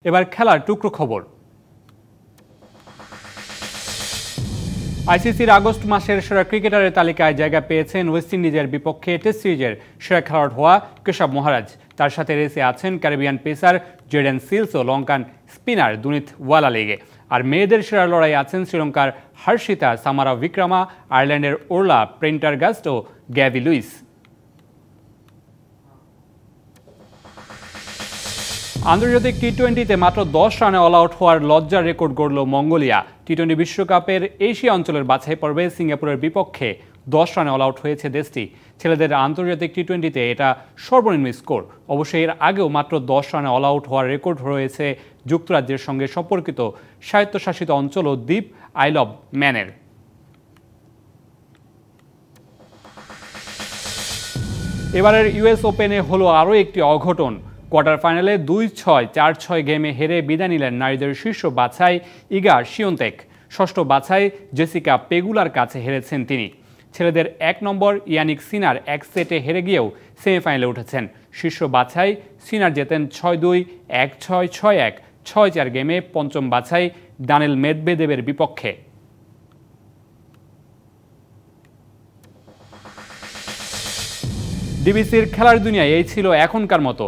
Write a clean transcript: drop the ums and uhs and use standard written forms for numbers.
এবার খেলার টুকরো খবর। আইসিসির আগস্ট মাসের সেরা ক্রিকেটারের তালিকায় জায়গা পেয়েছেন ওয়েস্ট ইন্ডিজের বিপক্ষে টেস্ট সিরিজের সেরা খেলোয়াড় হওয়া কেশব মহারাজ। তার সাথে রেসে আছেন ক্যারিবিয়ান পেসার জেডেন সিলস ও লঙ্কান স্পিনার দুনিত ওয়ালালিগে। আর মেয়েদের সেরা লড়াই আছেন শ্রীলঙ্কার হর্ষিতা সামারা বিক্রমা, আয়ারল্যান্ডের ওরলা প্রেন্টারগাস্ট ও গ্যাভি লুইস। আন্তর্জাতিক টি-20তে মাত্র 10 রানে অল আউট হওয়ার লজ্জার রেকর্ড গড়ল মঙ্গোলিয়া। টি-20 বিশ্বকাপের এশিয়া অঞ্চলের বাছাই পর্বে সিঙ্গাপুরের বিপক্ষে 10 রানে অল আউট হয়েছে দেশটি। ছেলেদের আন্তর্জাতিক টি-20তে এটা সর্বনিম্ন স্কোর। অবশ্য এর আগেও মাত্র 10 রানে অল আউট হওয়ার রেকর্ড রয়েছে যুক্তরাজ্যের সঙ্গে সম্পর্কিত স্বায়ত্তশাসিত অঞ্চল ও দ্বীপ আইল অব ম্যানের। এবারের ইউএস ওপেনে হলো আরও একটি অঘটন। কোয়ার্টার ফাইনালে 2-6, 4-6 গেমে হেরে বিদায় নিলেন নারীদের শীর্ষ বাছাই ইগা শিওন্তেক। ষষ্ঠ বাছাই জেসিকা পেগুলার কাছে হেরেছেন তিনি। ছেলেদের 1 নম্বর ইয়ানিক সিনার এক সেটে হেরে গিয়েও সেমিফাইনালে উঠেছেন। শীর্ষ বাছাই সিনার জেতেন 6-2, 1-6, 6-1, 6-4 গেমে পঞ্চম বাছাই দানিল মেদভেদেবের বিপক্ষে। ডিবিসির খেলার দুনিয়ায় এই ছিল এখনকার মতো।